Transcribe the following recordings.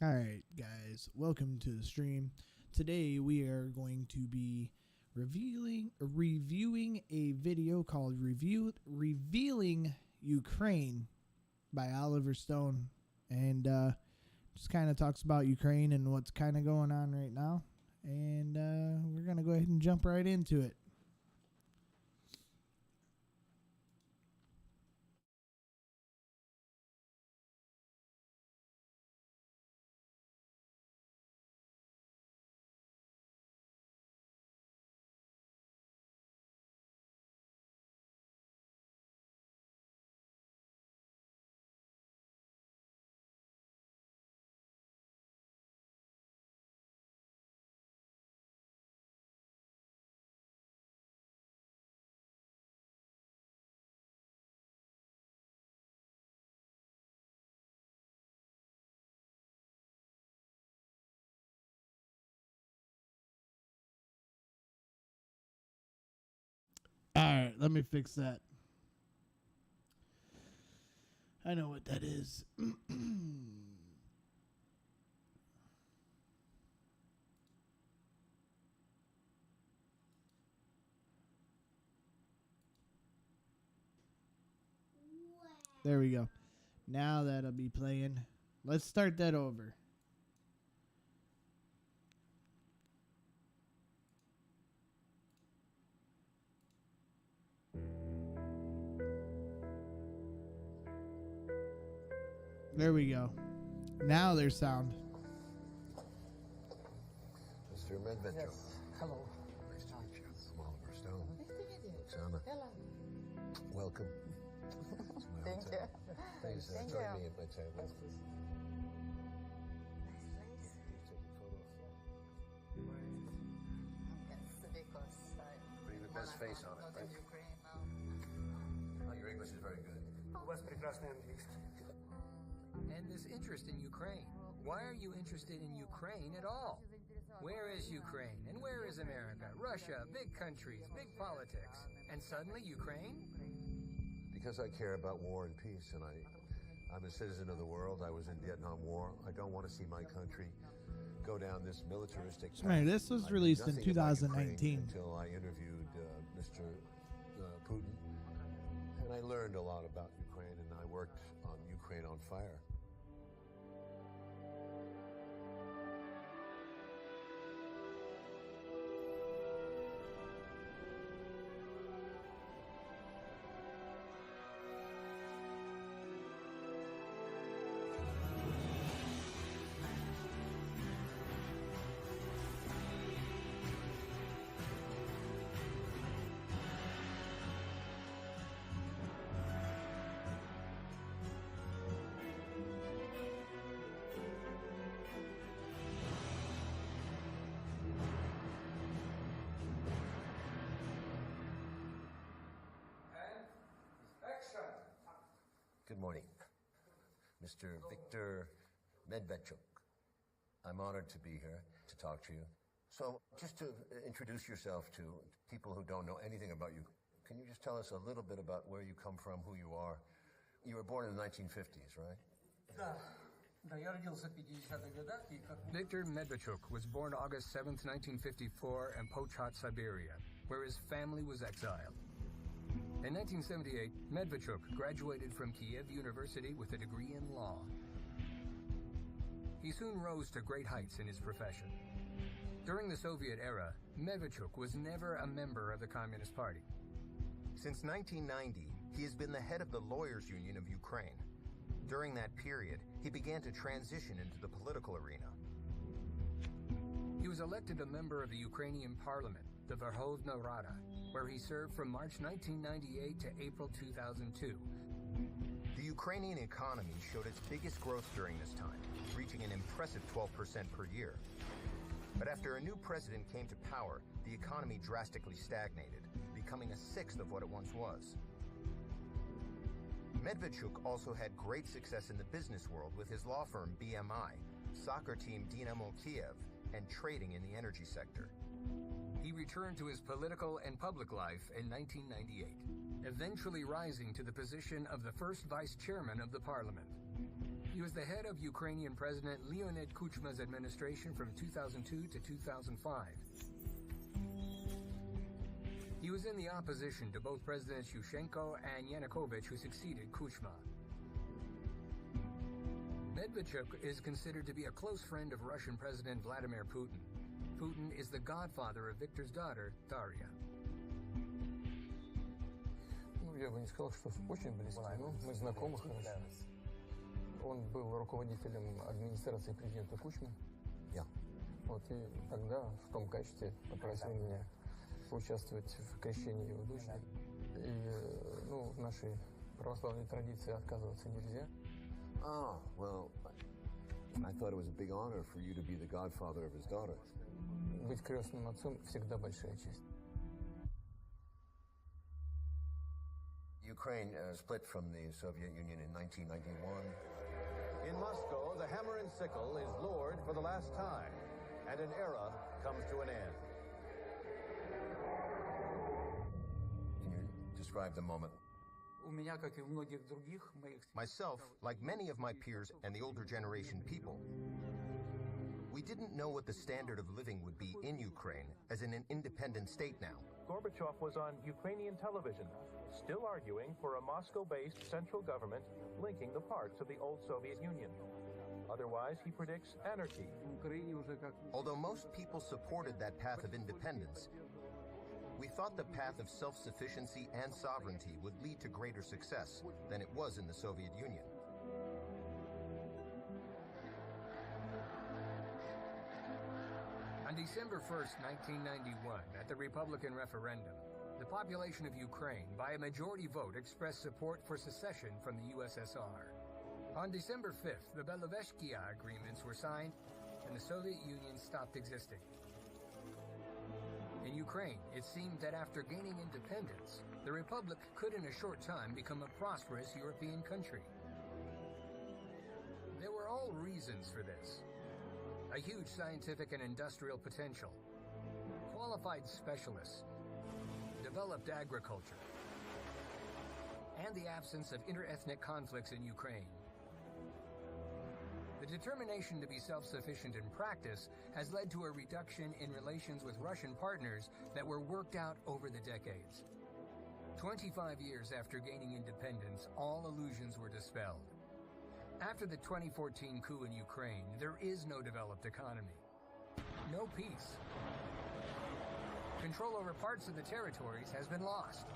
All right, guys, welcome to the stream. Today we are going to be reviewing a video called Revealing Ukraine by Oliver Stone, and just kind of talks about Ukraine and what's kind of going on right now. And we're going to go ahead and jump right into it. All right, let me fix that. I know what that is. There we go. Now that'll be playing. Let's start that over. There we go. Now there's sound. Mr. Medvedchuk. Yes. Hello. Nice to meet you. I'm Oliver Stone. Oksana. Hello. Welcome. Thank you. Please Thank join you. me at my table. Yes, because Putting the best face on it, not right? in Ukraine now. Oh, your English is very good. У вас прекрасный английский. And this interest in Ukraine. Why are you interested in Ukraine at all? Where is Ukraine? And where is America? Russia, big countries, big politics. And suddenly Ukraine? Because I care about war and peace, and I'm a citizen of the world. I was in Vietnam War. I don't want to see my country go down this militaristic path. Right, this was I knew released in nothing about Ukraine 2019. until I interviewed Mr. Putin, and I learned a lot about Ukraine, and I worked on Ukraine on Fire. Good morning, Mr. Viktor Medvedchuk. I'm honored to be here to talk to you. So, just to introduce yourself to people who don't know anything about you, can you just tell us a little bit about where you come from, who you are? You were born in the 1950s, right? Да. Да, я родился в 50-х годах, и как... Viktor Medvedchuk was born August 7th, 1954 in Pochat, Siberia, where his family was exiled. In 1978, Medvedchuk graduated from Kiev University with a degree in law. He soon rose to great heights in his profession. During the Soviet era, Medvedchuk was never a member of the Communist Party. Since 1990, he has been the head of the Lawyers Union of Ukraine. During that period, he began to transition into the political arena. He was elected a member of the Ukrainian parliament, the Verkhovna Rada, where he served from March 1998 to April 2002. The Ukrainian economy showed its biggest growth during this time, reaching an impressive 12% per year. But after a new president came to power, the economy drastically stagnated, becoming a sixth of what it once was. Medvedchuk also had great success in the business world with his law firm BMI, soccer team drunknmonkeyz, and trading in the energy sector. He returned to his political and public life in 1998, eventually rising to the position of the first vice chairman of the parliament. He He was the head of Ukrainian President Leonid Kuchma's administration from 2002 to 2005. He was in the opposition to both Presidents Yushchenko and Yanukovych, who succeeded Kuchma. Medvedchuk is considered to be a close friend of Russian President Vladimir Putin. Putin is the godfather of Viktor's daughter, Daria. Я бы не сказал, что очень близкий, но мы знакомы хорошо. Он был руководителем администрации президента Кучмы. Вот и тогда в том качестве попросил меня поучаствовать в крещении его дочери. И, в нашей православной традиции отказываться нельзя. Oh, well, I thought it was a big honor for you to be the godfather of his daughter. Быть крестным отцом всегда большая честь. Ukraine split from the Soviet Union in 1991. In Moscow, the hammer and sickle is lowered for the last time, and an era comes to an end. Can you describe the moment? Myself, like many of my peers and the older generation people, we didn't know what the standard of living would be in Ukraine as in an independent state now. Gorbachev was on Ukrainian television, still arguing for a Moscow-based central government linking the parts of the old Soviet Union. Otherwise, he predicts anarchy. Although most people supported that path of independence, we thought the path of self-sufficiency and sovereignty would lead to greater success than it was in the Soviet Union. On December 1st, 1991, at the Republican referendum, the population of Ukraine, by a majority vote, expressed support for secession from the USSR. On December 5th, the Belovezhsky agreements were signed, and the Soviet Union stopped existing. In Ukraine, it seemed that after gaining independence, the Republic could in a short time become a prosperous European country. There were all reasons for this. A huge scientific and industrial potential, qualified specialists, developed agriculture, and the absence of interethnic conflicts in Ukraine. The determination to be self-sufficient in practice has led to a reduction in relations with Russian partners that were worked out over the decades. 25 years after gaining independence, all illusions were dispelled. After the 2014 coup in Ukraine, there is no developed economy, no peace. Control over parts of the territories has been lost.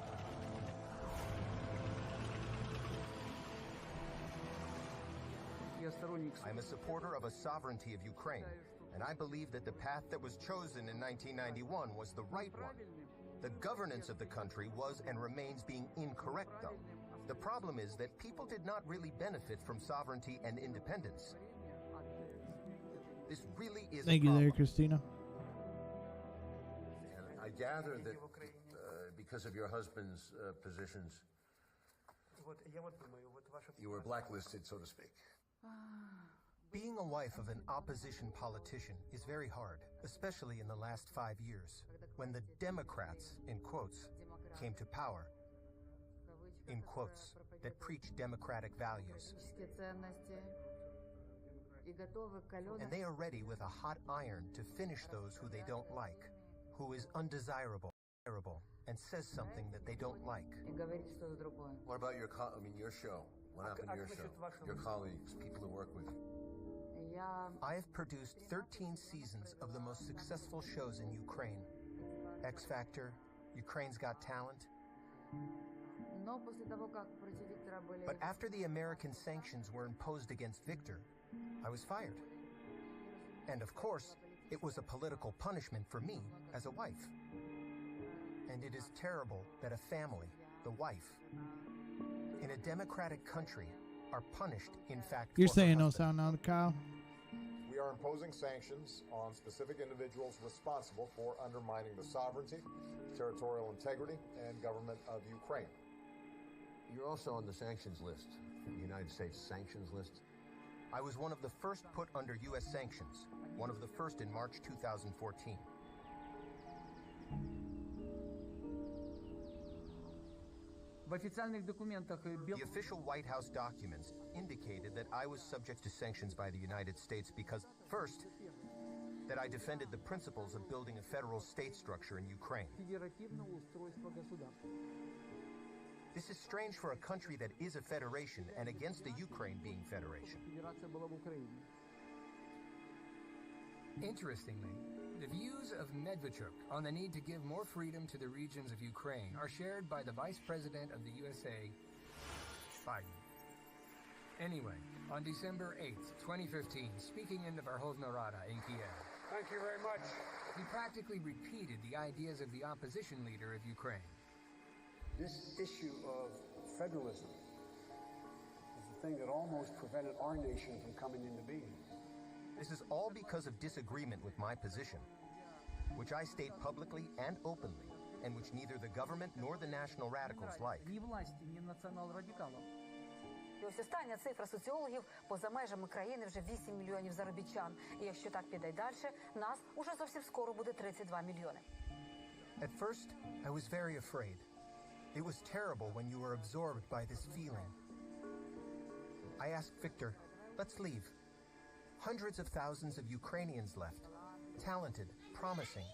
I'm a supporter of a sovereignty of Ukraine, and I believe that the path that was chosen in 1991 was the right one. The governance of the country was and remains being incorrect, though. The problem is that people did not really benefit from sovereignty and independence. This really is Thank a problem. you there, Christina. And I gather that because of your husband's positions, you were blacklisted, so to speak. Being a wife of an opposition politician is very hard, especially in the last 5 years, when the Democrats, in quotes, came to power, in quotes, that preach democratic values. And they are ready with a hot iron to finish those who they don't like, who is undesirable, and says something that they don't like. What about your show? What happened to your show? Your colleagues, people who work with you? I have produced 13 seasons of the most successful shows in Ukraine. X Factor, Ukraine's Got Talent. But after the American sanctions were imposed against Viktor, I was fired. And of course, it was a political punishment for me as a wife. And it is terrible that a family, the wife, in a democratic country, are punished, in fact, You're for her saying no husband. sound on the Kyle? We are imposing sanctions on specific individuals responsible for undermining the sovereignty, territorial integrity, and government of Ukraine. You're also on the sanctions list, the United States sanctions list. I was one of the first put under U.S. sanctions, one of the first in March 2014. The official White House documents indicated that I was subject to sanctions by the United States because, first, that I defended the principles of building a federal state structure in Ukraine. This is strange for a country that is a federation and against the Ukraine being federation. Interestingly, the views of Medvedchuk on the need to give more freedom to the regions of Ukraine are shared by the Vice President of the USA, Biden. Anyway, on December 8th, 2015, speaking in the Verkhovna Rada in Kiev, thank you very much. He practically repeated the ideas of the opposition leader of Ukraine. This issue of federalism is the thing that almost prevented our nation from coming into being. This is all because of disagreement with my position, which I state publicly and openly, and which neither the government nor the national radicals like. І ось остання цифра соціологів: поза межами країни вже 8 мільйонів заробітчан. І якщо так піде й далі, нас уже зовсім скоро буде 32 мільйони. At first, I was very afraid. It was terrible when you were absorbed by this feeling. I asked Victor, let's leave. Hundreds of thousands of Ukrainians left, talented, promising.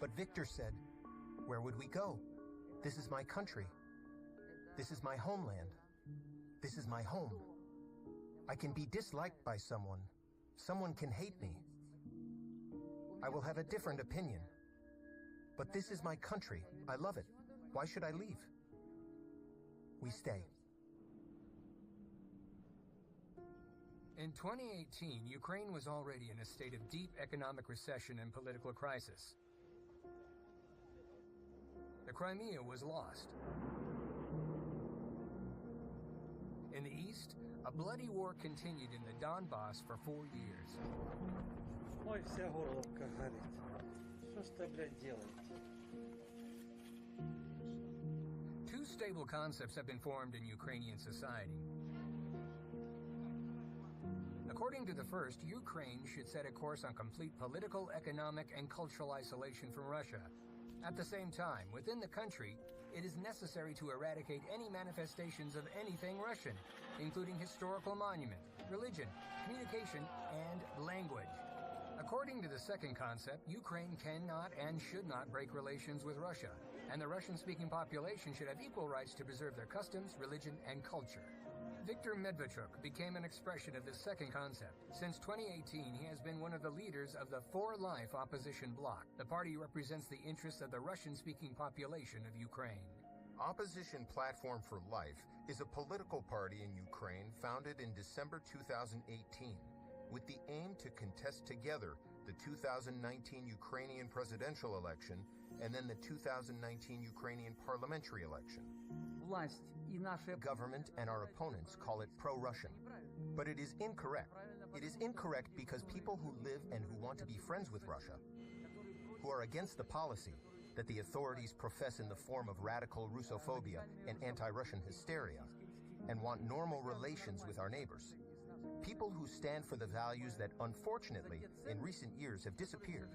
But Victor said, where would we go? This is my country. This is my homeland. This is my home. I can be disliked by someone. Someone can hate me. I will have a different opinion. But this is my country. I love it. Why should I leave? We stay. In 2018, Ukraine was already in a state of deep economic recession and political crisis. The Crimea was lost. In the east, a bloody war continued in the Donbass for 4 years. Ой, вся горловка горит. Что ж ты, блядь, делаете? Two stable concepts have been formed in Ukrainian society. According to the first, Ukraine should set a course on complete political, economic, and cultural isolation from Russia. At the same time, within the country, it is necessary to eradicate any manifestations of anything Russian, including historical monument, religion, communication, and language. According to the second concept, Ukraine cannot and should not break relations with Russia, and the Russian-speaking population should have equal rights to preserve their customs, religion, and culture. Viktor Medvedchuk became an expression of this second concept. Since 2018, he has been one of the leaders of the For Life opposition bloc. The party represents the interests of the Russian-speaking population of Ukraine. Opposition Platform for Life is a political party in Ukraine founded in December 2018 with the aim to contest together the 2019 Ukrainian presidential election and then the 2019 Ukrainian parliamentary election. Government and our opponents call it pro-Russian, but it is incorrect. It is incorrect because people who live and who want to be friends with Russia, who are against the policy that the authorities profess in the form of radical Russophobia and anti-Russian hysteria, and want normal relations with our neighbors. People who stand for the values that, unfortunately, in recent years have disappeared.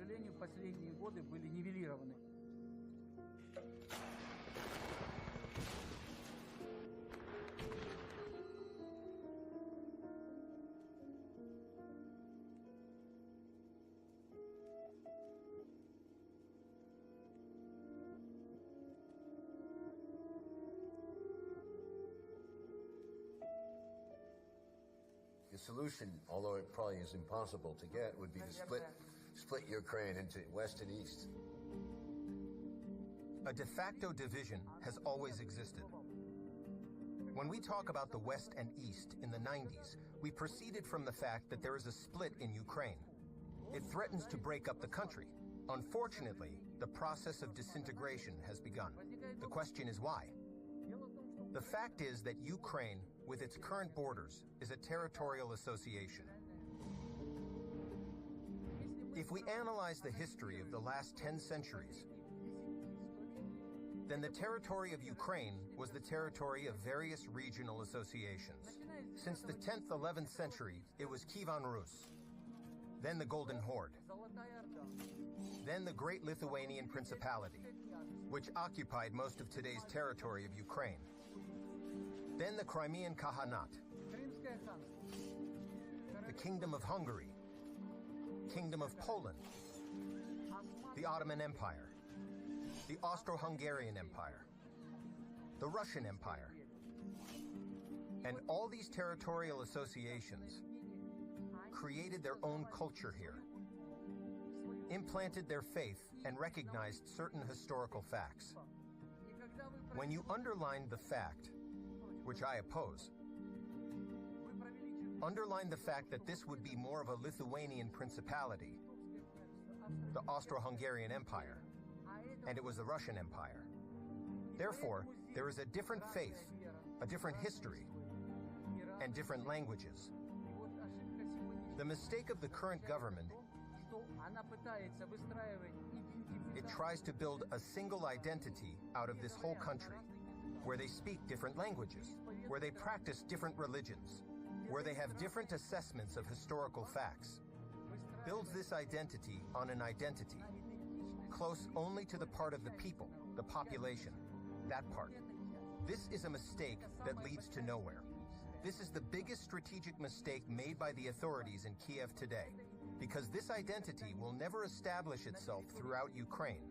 The solution, although it probably is impossible to get, would be to split Ukraine into west and east. A de facto division has always existed. When we talk about the West and East in the 90s, we proceeded from the fact that there is a split in Ukraine. It threatens to break up the country. Unfortunately, the process of disintegration has begun. The question is why? The fact is that Ukraine, with its current borders, is a territorial association. If we analyze the history of the last 10 centuries, then the territory of Ukraine was the territory of various regional associations. Since the 10th, 11th century, it was Kievan Rus. then the Golden Horde, then the Great Lithuanian Principality, which occupied most of today's territory of Ukraine, then the Crimean Khaganate, the Kingdom of Hungary, Kingdom of Poland, the Ottoman Empire, the Austro-Hungarian Empire, the Russian Empire. And all these territorial associations created their own culture here, implanted their faith, and recognized certain historical facts. When you underline the fact, which I oppose, underline the fact that this would be more of a Lithuanian principality, the Austro-Hungarian Empire, and it was the Russian Empire. Therefore, there is a different faith, a different history, and different languages. The mistake of the current government, it tries to build a single identity out of this whole country, where they speak different languages, where they practice different religions, where they have different assessments of historical facts. Builds this identity on an identity close only to the part of the people, the population, that part. This is a mistake that leads to nowhere. This is the biggest strategic mistake made by the authorities in Kiev today, because this identity will never establish itself throughout Ukraine.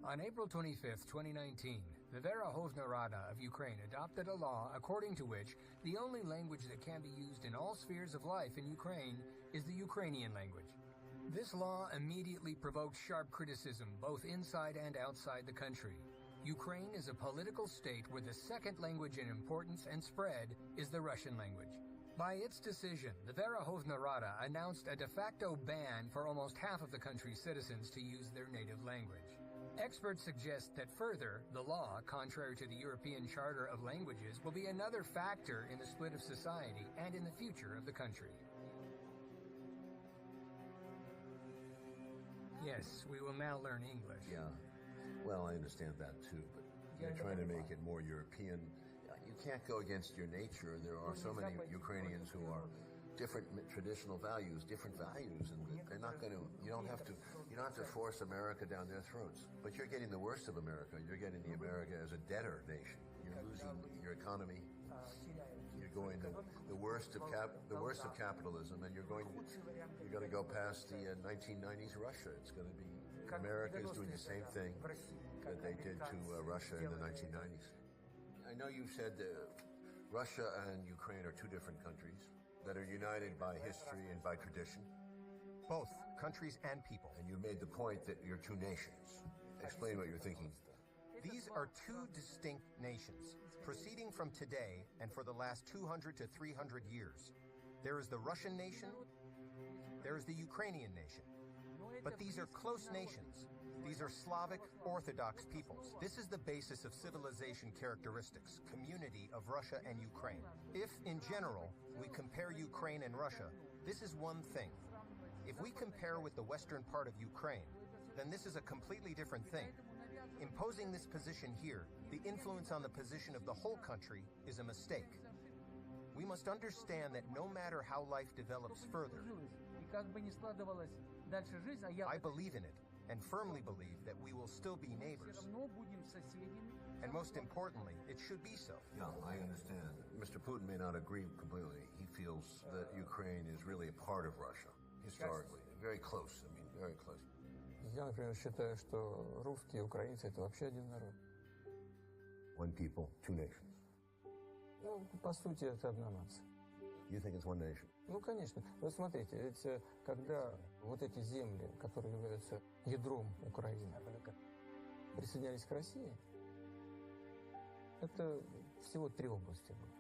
On April 25, 2019, the Verkhovna Rada of Ukraine adopted a law according to which the only language that can be used in all spheres of life in Ukraine is the Ukrainian language. This law immediately provoked sharp criticism both inside and outside the country. Ukraine is a political state where the second language in importance and spread is the Russian language. By its decision, the Verkhovna Rada announced a de facto ban for almost half of the country's citizens to use their native language. Experts suggest that further, the law, contrary to the European Charter of Languages, will be another factor in the split of society and in the future of the country. Yes, we will now learn English. Yeah, well, I understand that too, but you're trying to make it more European. You can't go against your nature. There are so many Ukrainians who are different traditional values, and they're not going to, you don't have to force America down their throats. But you're getting the worst of America. You're getting the America as a debtor nation. You're losing your economy. You're going the worst of capitalism, and you're going to go past the 1990s Russia. It's going to be, America is doing the same thing that they did to Russia in the 1990s. I know you said Russia and Ukraine are two different countries that are united by history and by tradition. Both countries and people. And you made the point that you're two nations. Explain what you're thinking. These are two distinct nations, proceeding from today and for the last 200 to 300 years. There is the Russian nation, there is the Ukrainian nation. But these are close nations. These are Slavic Orthodox peoples. This is the basis of civilization characteristics, community of Russia and Ukraine. If, in general, we compare Ukraine and Russia, this is one thing. If we compare with the western part of Ukraine, then this is a completely different thing. Imposing this position here, the influence on the position of the whole country, is a mistake. We must understand that no matter how life develops further, I believe in it, and firmly believe that we will still be neighbors. And most importantly, it should be so. Yeah, I understand. Mr. Putin may not agree completely. He feels that Ukraine is really a part of Russia, historically. Very close, very close. Я, например, считаю, что русские и украинцы — это вообще один народ. One people, two nations. Ну, по сути, это одна нация. You think it's one nation? Ну, конечно. Вот смотрите, ведь когда вот эти земли, которые являются ядром Украины, присоединялись к России, это всего 3 области было.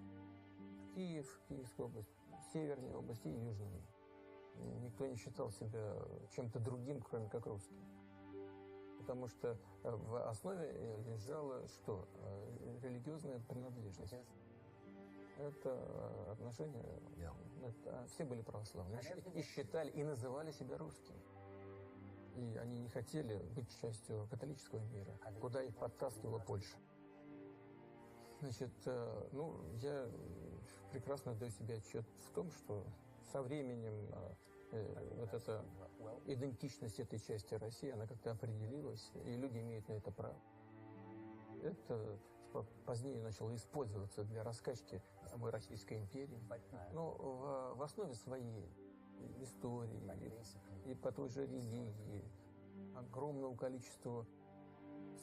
Киев, Киевская область, Северная область и Южная. Никто не считал себя чем-то другим, кроме как русским. Потому что в основе лежала что? Религиозная принадлежность. Это отношения, все были православные. И считали, и называли себя русскими. И они не хотели быть частью католического мира, куда их подтаскивала Польша. Значит, ну, я прекрасно даю себе отчет в том, что со временем вот эта идентичность этой части России, она как-то определилась, и люди имеют на это право. Это позднее начало использоваться для раскачки самой Российской империи. Но в основе своей истории и по той же религии огромного количества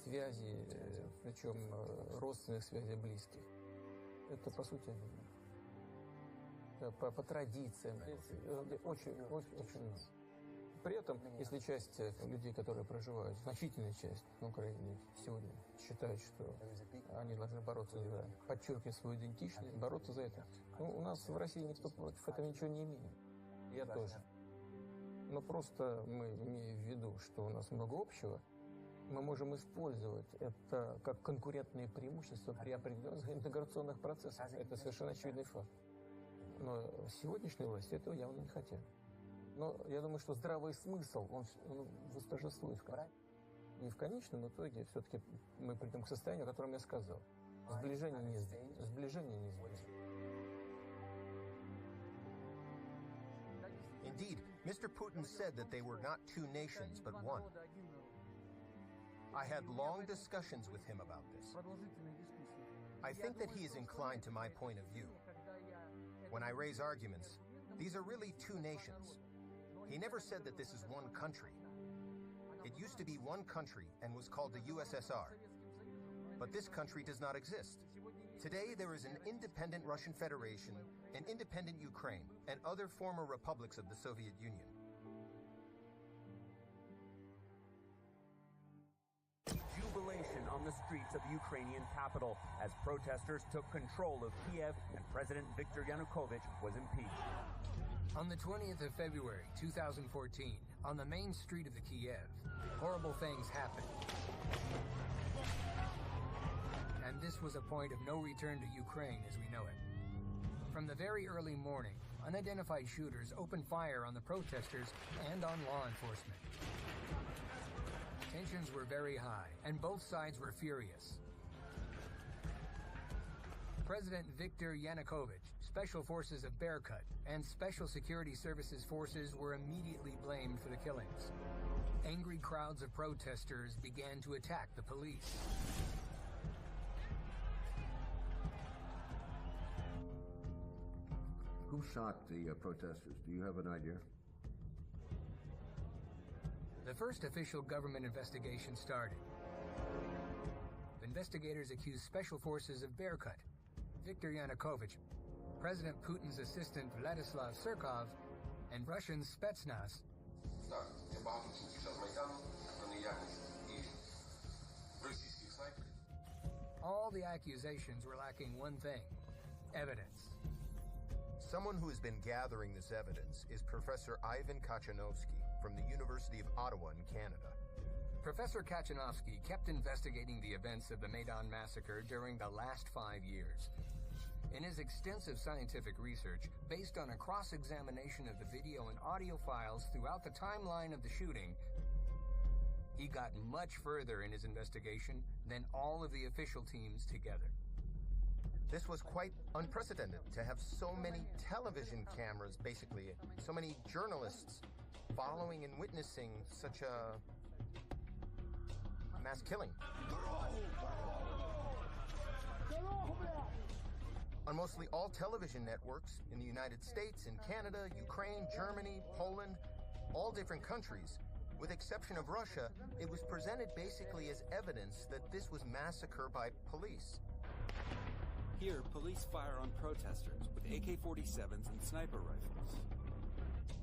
связей, причем родственных связей близких. Это, по сути, по традициям, очень много. При этом, если часть людей, которые проживают, значительная часть на Украине сегодня считают, что они должны бороться за, подчеркивать свою идентичность, бороться за это. Ну, у нас в России никто против этого ничего не имеет. Я тоже. Но просто мы, имея в виду, что у нас много общего, мы можем использовать это как конкурентные преимущества при определенных интеграционных процессах. Это совершенно очевидный факт. Но сегодняшние власти этого явно не хотят. Но я думаю, что здравый смысл, он восторжествует. И в конечном итоге все-таки мы придем к состоянию, о котором я сказал. Сближение неизбежно. Сближение неизбежно. Indeed, Mr. Putin said that they were not two nations, but one. I had long discussions with him about this. I think that he is inclined to my point of view. When I raise arguments, these are really two nations. He never said that this is one country. It used to be one country and was called the USSR. But this country does not exist. Today there is an independent Russian Federation, an independent Ukraine, and other former republics of the Soviet Union. Jubilation on the streets of the Ukrainian capital as protesters took control of Kiev and President Viktor Yanukovych was impeached. On the 20th of February, 2014, on the main street of the Kiev, horrible things happened. And this was a point of no return to Ukraine as we know it. From the very early morning, unidentified shooters opened fire on the protesters and on law enforcement. Tensions were very high, and both sides were furious. President Viktor Yanukovych, Special Forces of Berkut, and Special Security Services forces were immediately blamed for the killings. Angry crowds of protesters began to attack the police. Who shot the protesters? Do you have an idea? The first official government investigation started. Investigators accused Special Forces of Berkut, Viktor Yanukovych, President Putin's assistant Vladislav Surkov, and Russian Spetsnaz. All the accusations were lacking one thing: evidence. Someone who has been gathering this evidence is Professor Ivan Kachanovsky from the University of Ottawa in Canada. Professor Kachanovsky kept investigating the events of the Maidan massacre during the last 5 years. In his extensive scientific research, based on a cross-examination of the video and audio files throughout the timeline of the shooting, he got much further in his investigation than all of the official teams together. This was quite unprecedented to have so many television cameras, basically, so many journalists following and witnessing such a mass killing. On mostly all television networks in the United States, in Canada, Ukraine, Germany, Poland, all different countries, with exception of Russia, it was presented basically as evidence that this was massacre by police. Here, police fire on protesters with AK-47s and sniper rifles.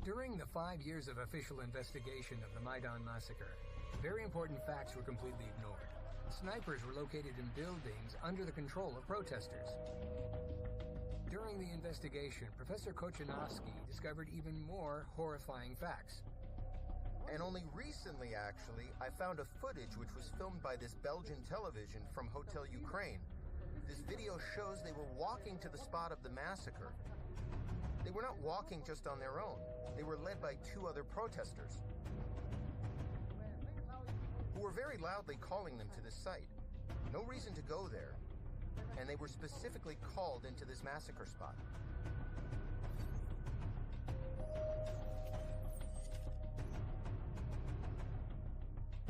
During the 5 years of official investigation of the Maidan massacre, very important facts were completely ignored. Snipers were located in buildings under the control of protesters. During the investigation, Professor Kachanovsky discovered even more horrifying facts. And only recently, actually, I found a footage which was filmed by this Belgian television from Hotel Ukraine. This video shows they were walking to the spot of the massacre. They were not walking just on their own. They were led by 2 other protesters who were very loudly calling them to this site. No reason to go there. and they were specifically called into this massacre spot.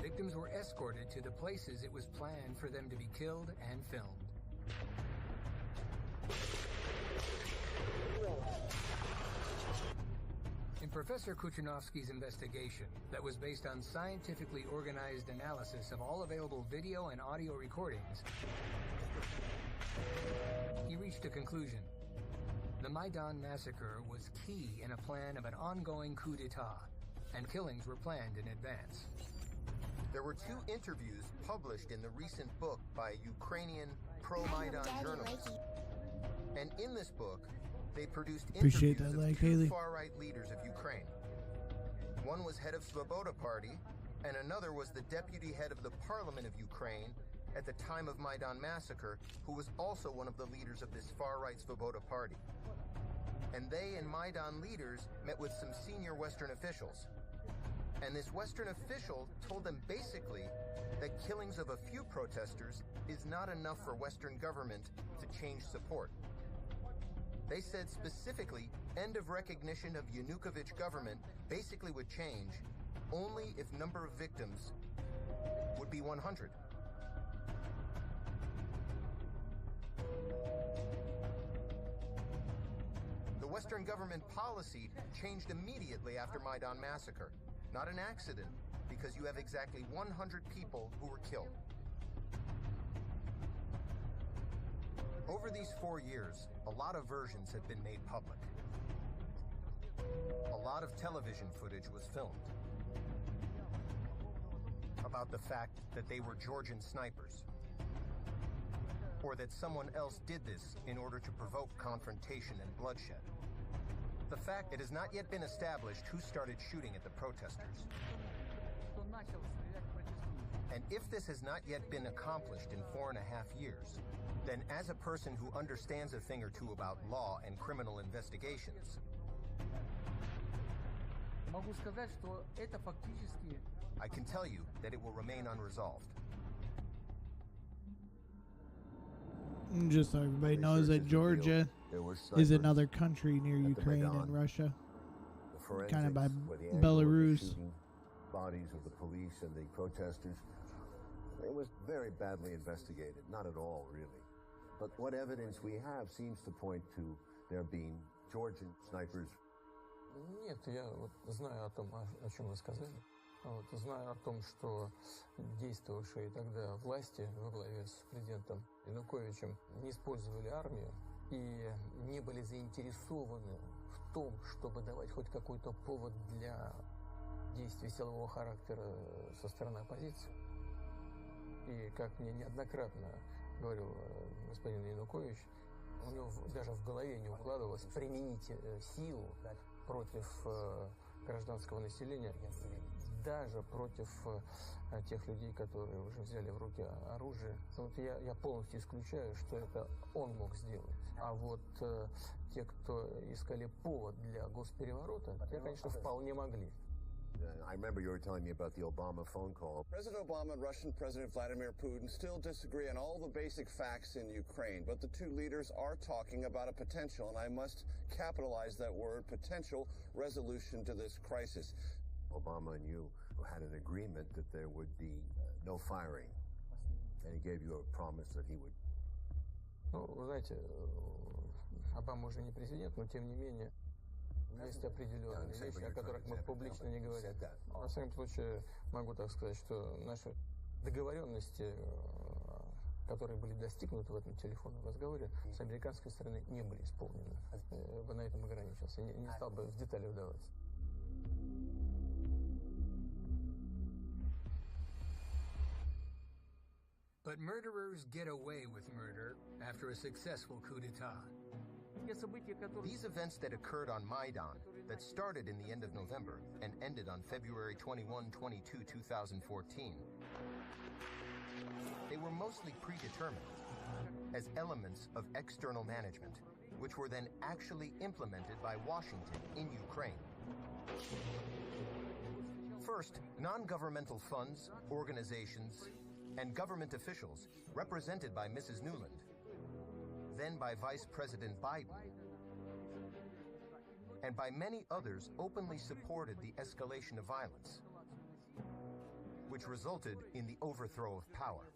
Victims were escorted to the places it was planned for them to be killed and filmed. In Professor Kuchanovsky's investigation, that was based on scientifically organized analysis of all available video and audio recordings, he reached a conclusion. The Maidan massacre was key in a plan of an ongoing coup d'etat, and killings were planned in advance. There were 2 interviews published in the recent book by Ukrainian pro-Maidan journalists. And in this book, they produced interviews of 2 far-right leaders of Ukraine. One was head of Svoboda Party, and another was the deputy head of the parliament of Ukraine at the time of Maidan massacre, who was also one of the leaders of this far-right Svoboda Party. And they and Maidan leaders met with some senior Western officials. And this Western official told them basically that killings of a few protesters is not enough for Western government to change support. They said specifically, end of recognition of Yanukovych government basically would change only if number of victims would be 100. The Western government policy changed immediately after Maidan massacre. Not an accident, because you have exactly 100 people who were killed. Over these 4 years, a lot of versions have been made public. A lot of television footage was filmed about the fact that they were Georgian snipers, or that someone else did this in order to provoke confrontation and bloodshed. The fact it has not yet been established who started shooting at the protesters. And if this has not yet been accomplished in 4.5 years, then as a person who understands a thing or two about law and criminal investigations, I can tell you that it will remain unresolved. Just so everybody knows that Georgia is another country near Ukraine and Russia, kind of by Belarus. Bodies of the police and the protesters. It was very badly investigated. Not at all, really. But what evidence we have seems to point to there being Georgian snipers. Нет, я вот знаю о том, о чем вы сказали. Вот, знаю о том, что действовавшие тогда власти во главе с президентом Януковичем не использовали армию и не были заинтересованы в том, чтобы давать хоть какой-то повод для действий силового характера со стороны оппозиции. И как мне неоднократно говорил господин Янукович, у него даже в голове не укладывалось применить силу против гражданского населения, даже против тех людей, которые уже взяли в руки оружие. Вот я полностью исключаю, что это он мог сделать. А вот те, кто искали повод для госпереворота, те, конечно, вполне могли. I remember you were telling me about the Obama phone call. President Obama and Russian President Vladimir Putin still disagree on all the basic facts in Ukraine, but the 2 leaders are talking about a potential, and I must capitalize that word, potential resolution to this crisis. Obama and you had an agreement that there would be no firing, and he gave you a promise that he would. Ну, вы знаете, Обама уже не президент, но тем не менее есть определенные вещи, о которых мы публично не говорим. В всяком случае, могу так сказать, что наши договоренности, которые были достигнуты в этом телефонном разговоре, с американской стороны не были исполнены. Я бы на этом ограничился, не стал бы в детали вдаваться. But murderers get away with murder after a successful coup d'etat. These events that occurred on Maidan, that started in the end of November and ended on February 21-22, 2014, they were mostly predetermined as elements of external management, which were then actually implemented by Washington in Ukraine. First, non-governmental funds, organizations, and government officials, represented by Mrs. Newland, then by Vice President Biden, and by many others, openly supported the escalation of violence, which resulted in the overthrow of power.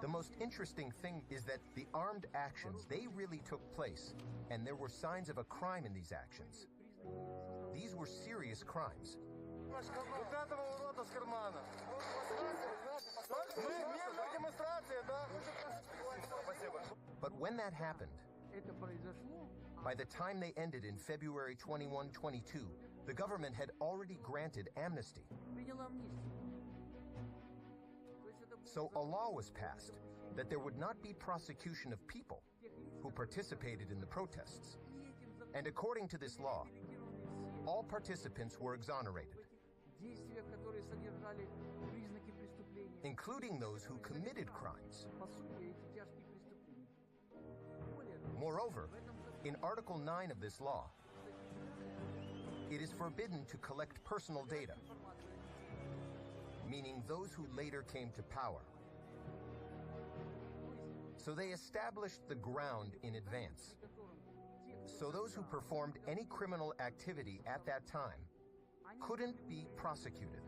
The most interesting thing is that the armed actions, they really took place, and there were signs of a crime in these actions. These were serious crimes. But when that happened, by the time they ended in February 21-22, the government had already granted amnesty. So a law was passed that there would not be prosecution of people who participated in the protests. And according to this law, all participants were exonerated, including those who committed crimes. Moreover, in Article 9 of this law, it is forbidden to collect personal data, meaning those who later came to power. So they established the ground in advance. So those who performed any criminal activity at that time couldn't be prosecuted.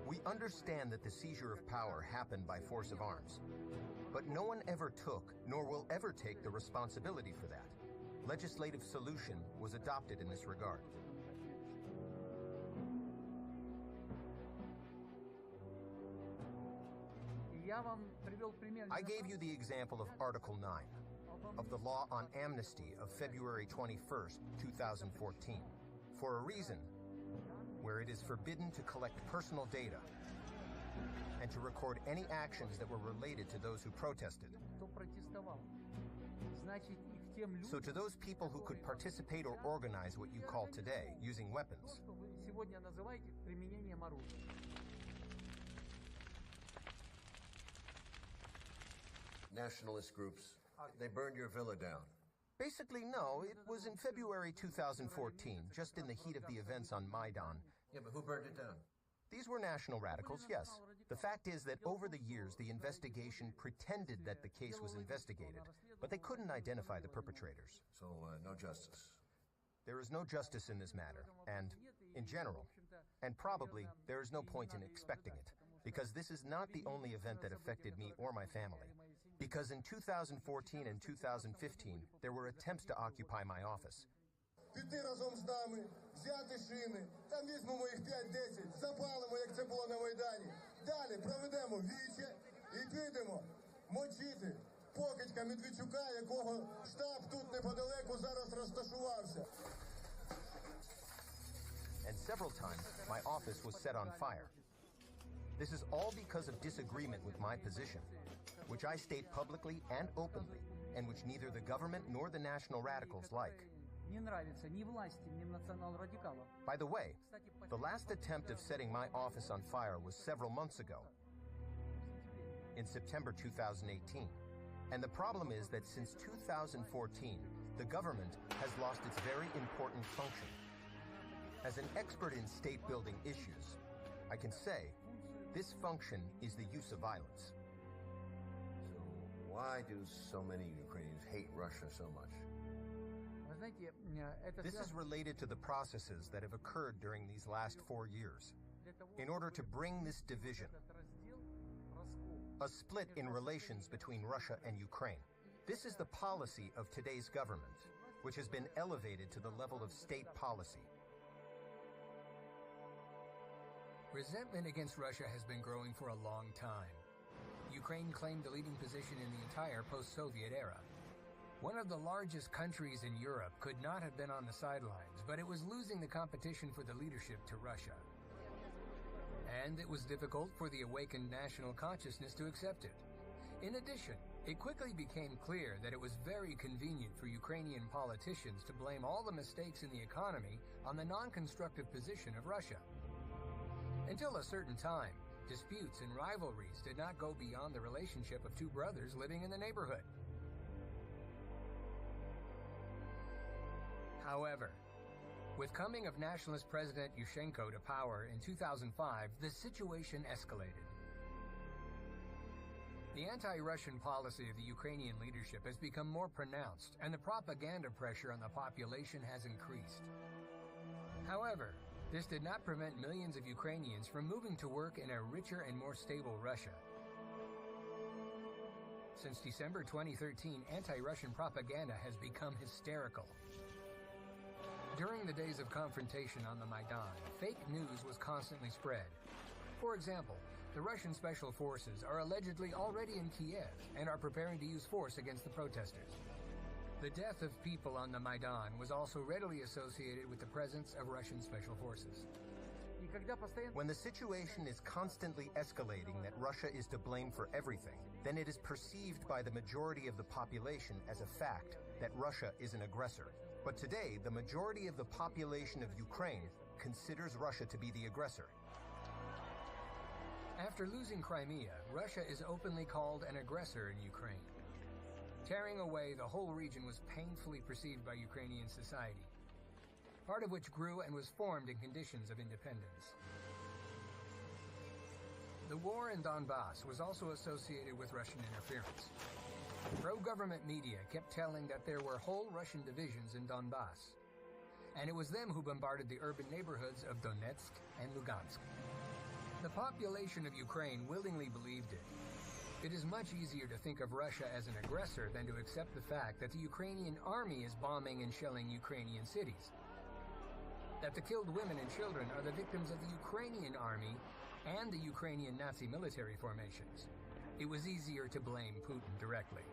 We understand that the seizure of power happened by force of arms, but no one ever took, nor will ever take, the responsibility for that. Legislative solution was adopted in this regard. I gave you the example of Article 9 of the Law on Amnesty of February 21st, 2014, for a reason where it is forbidden to collect personal data and to record any actions that were related to those who protested. So to those people who could participate or organize what you call today using weapons, nationalist groups, they burned your villa down. Basically, no. It was in February 2014, just in the heat of the events on Maidan. Yeah, but who burned it down? These were national radicals, yes. The fact is that over the years, the investigation pretended that the case was investigated, but they couldn't identify the perpetrators. So, no justice. There is no justice in this matter, and in general, and probably there is no point in expecting it, because this is not the only event that affected me or my family. Because in 2014 and 2015, there were attempts to occupy my office. Піти разом з нами, взяти шини, там візьмемо їх 5-10, запалимо, як це було на Майдані. Далі проведемо віче і підемо мочити покидька Медведчука, якого штаб тут неподалеку зараз розташувався. And several times, my office was set on fire. This is all because of disagreement with my position, which I state publicly and openly, and which neither the government nor the national radicals like. By the way, the last attempt of setting my office on fire was several months ago, in September 2018. And the problem is that since 2014, the government has lost its very important function. As an expert in state-building issues, I can say this function is the use of violence. So why do so many Ukrainians hate Russia so much? This is related to the processes that have occurred during these last 4 years. In order to bring this division, a split in relations between Russia and Ukraine. This is the policy of today's government, which has been elevated to the level of state policy. Resentment against Russia has been growing for a long time. Ukraine claimed a leading position in the entire post-Soviet era. One of the largest countries in Europe could not have been on the sidelines, but it was losing the competition for the leadership to Russia. And it was difficult for the awakened national consciousness to accept it. In addition, it quickly became clear that it was very convenient for Ukrainian politicians to blame all the mistakes in the economy on the non-constructive position of Russia. Until a certain time, disputes and rivalries did not go beyond the relationship of two brothers living in the neighborhood. However, with coming of nationalist President Yushchenko to power in 2005, the situation escalated. The anti-Russian policy of the Ukrainian leadership has become more pronounced, and the propaganda pressure on the population has increased. However, this did not prevent millions of Ukrainians from moving to work in a richer and more stable Russia. Since December 2013, anti-Russian propaganda has become hysterical. During the days of confrontation on the Maidan, fake news was constantly spread. For example, the Russian special forces are allegedly already in Kiev and are preparing to use force against the protesters. The death of people on the Maidan was also readily associated with the presence of Russian special forces. When the situation is constantly escalating that Russia is to blame for everything, then it is perceived by the majority of the population as a fact that Russia is an aggressor. But today, the majority of the population of Ukraine considers Russia to be the aggressor. After losing Crimea, Russia is openly called an aggressor in Ukraine. Tearing away the whole region was painfully perceived by Ukrainian society, part of which grew and was formed in conditions of independence. The war in Donbass was also associated with Russian interference. Pro-government media kept telling that there were whole Russian divisions in Donbass, and it was them who bombarded the urban neighborhoods of Donetsk and Lugansk. The population of Ukraine willingly believed it. It is much easier to think of Russia as an aggressor than to accept the fact that the Ukrainian army is bombing and shelling Ukrainian cities. That the killed women and children are the victims of the Ukrainian army and the Ukrainian Nazi military formations. It was easier to blame Putin directly.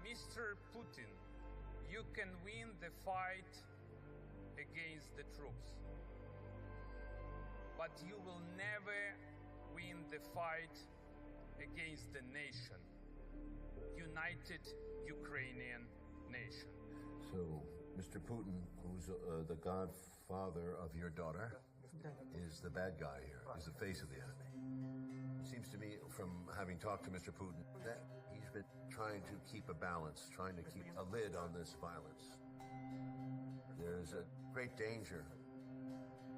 Mr. Putin, you can win the fight against the troops, but you will never win the fight against the nation, united Ukrainian nation. So, Mr. Putin, who's the godfather of your daughter, is the bad guy here, is the face of the enemy. Seems to me, from having talked to Mr. Putin, that he's been trying to keep a balance, trying to keep a lid on this violence. There's a great danger.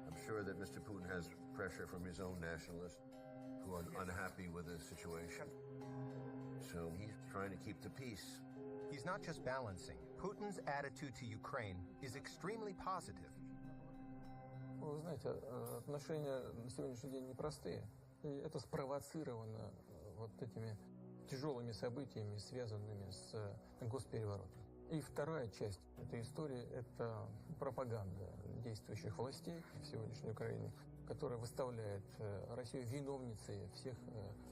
I'm sure that Mr. Putin has pressure from his own nationalists who are unhappy with the situation. So he's trying to keep the peace. He's not just balancing. Putin's attitude to Ukraine is extremely positive. Вы знаете, отношения на сегодняшний день непростые. И это спровоцировано вот этими тяжелыми событиями, связанными с госпереворотом. И вторая часть этой истории – это пропаганда действующих властей в сегодняшней Украине, которая выставляет Россию виновницей всех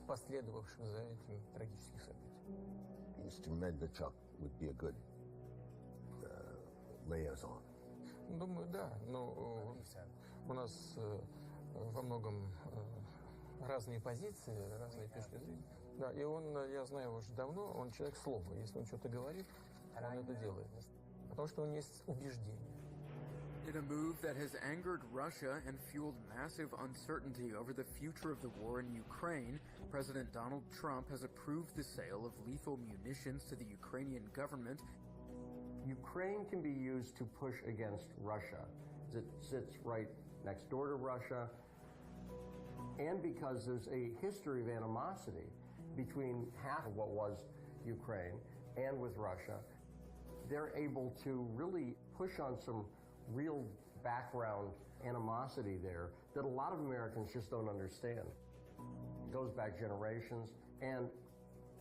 последовавших за этим трагических событий. Mr. Medvedchuk would be a good liaison. Думаю, да, но у нас во многом разные позиции, разные точки зрения. Да, и он, я знаю его уже давно, он человек слова. Если он что-то говорит, он это делает. Потому что у него есть убеждения. In a move that has angered Russia and fueled massive uncertainty over the future of the war in Ukraine, President Donald Trump has approved the sale of lethal munitions to the Ukrainian government. Ukraine can be used to push against Russia. It sits right next door to Russia, and because there's a history of animosity between half of what was Ukraine and with Russia, they're able to really push on some real background animosity there that a lot of Americans just don't understand. It goes back generations, and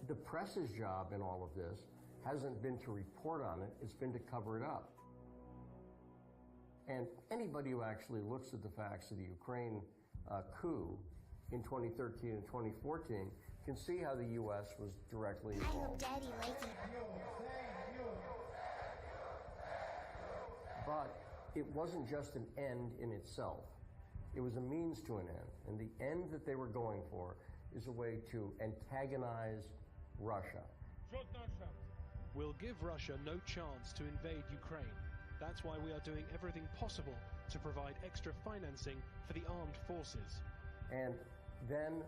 the press's job in all of this hasn't been to report on it, it's been to cover it up. And anybody who actually looks at the facts of the Ukraine coup in 2013 and 2014 can see how the U.S. was directly involved. I hope Daddy likes it. But it wasn't just an end in itself. It was a means to an end. And the end that they were going for is a way to antagonize Russia. We'll give Russia no chance to invade Ukraine. That's why we are doing everything possible to provide extra financing for the armed forces. And then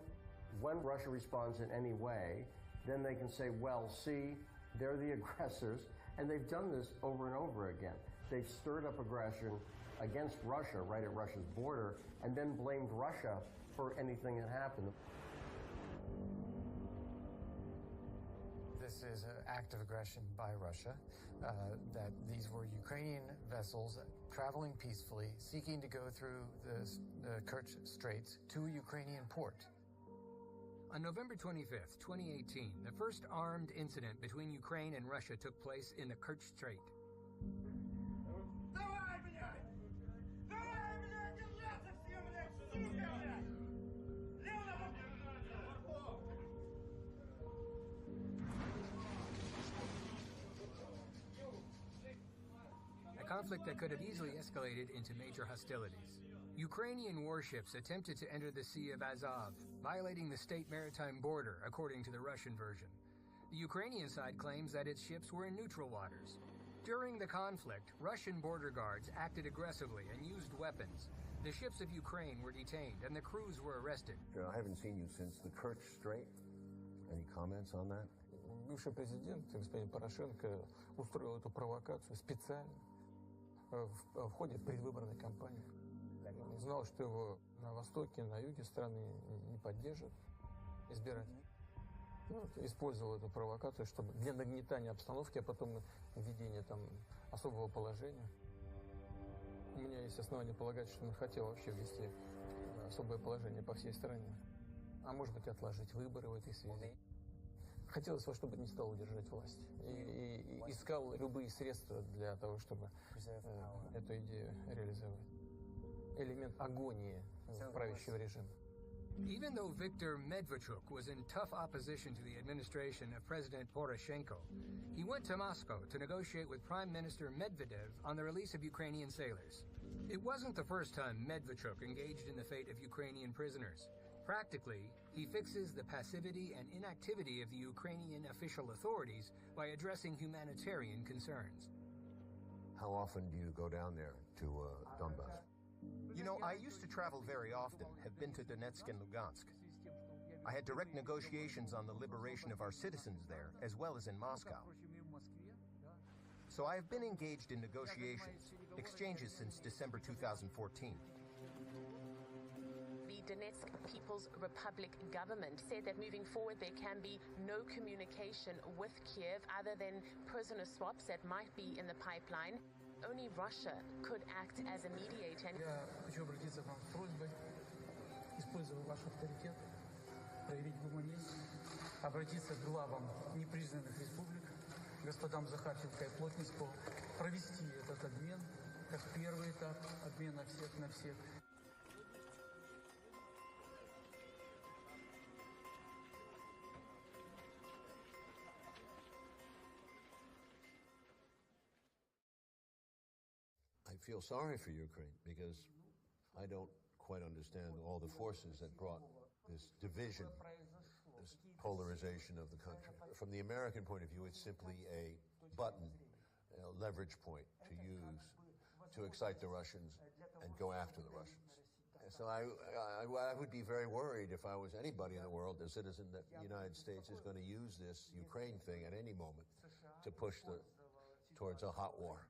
when Russia responds in any way, then they can say, well, see, they're the aggressors. And they've done this over and over again. They've stirred up aggression against Russia right at Russia's border and then blamed Russia for anything that happened. this is an act of aggression by Russia, that these were Ukrainian vessels traveling peacefully, seeking to go through the Kerch Straits to a Ukrainian port. On November 25th, 2018, the first armed incident between Ukraine and Russia took place in the Kerch Strait. A conflict that could have easily escalated into major hostilities. Ukrainian warships attempted to enter the Sea of Azov, violating the state maritime border, according to the Russian version. The Ukrainian side claims that its ships were in neutral waters. During the conflict, Russian border guards acted aggressively and used weapons. The ships of Ukraine were detained and the crews were arrested. I haven't seen you since the Kerch Strait. Any comments on that? Бывший президент, господин Порошенко, устроил эту провокацию специально в ходе предвыборной кампании. Знал, что его на востоке, на юге страны не поддержат избиратели. Использовал эту провокацию, чтобы для нагнетания обстановки, а потом введения там особого положения. У меня есть основания полагать, что он хотел вообще ввести особое положение по всей стране. А может быть, отложить выборы в этой связи. Хотелось во что бы ни стало удержать власть. И искал любые средства для того, чтобы эту идею реализовать. Элемент агонии правящего режима. Even though Viktor Medvedchuk was in tough opposition to the administration of President Poroshenko, he went to Moscow to negotiate with Prime Minister Medvedev on the release of Ukrainian sailors. It wasn't the first time Medvedchuk engaged in the fate of Ukrainian prisoners. Practically, he fixes the passivity and inactivity of the Ukrainian official authorities by addressing humanitarian concerns. How often do you go down there to Donbass? You know, I used to travel very often, have been to Donetsk and Lugansk. I had direct negotiations on the liberation of our citizens there, as well as in Moscow. So I have been engaged in negotiations, exchanges since December 2014. The Donetsk People's Republic government said that moving forward there can be no communication with Kiev other than prisoner swaps that might be in the pipeline. Only Russia could act as a mediator. Я хочу обратиться к вам с просьбой, используя ваш авторитет, проявить гуманизм, обратиться к главам непризнанных республик, господам Захарченко и Плотницкого, провести этот обмен как первый этап обмена всех на всех. I feel sorry for Ukraine because I don't quite understand all the forces that brought this division, this polarization of the country. From the American point of view, it's simply a button, a leverage point to use to excite the Russians and go after the Russians. So I would be very worried if I was anybody in the world, a citizen, that the United States is going to use this Ukraine thing at any moment to push towards a hot war.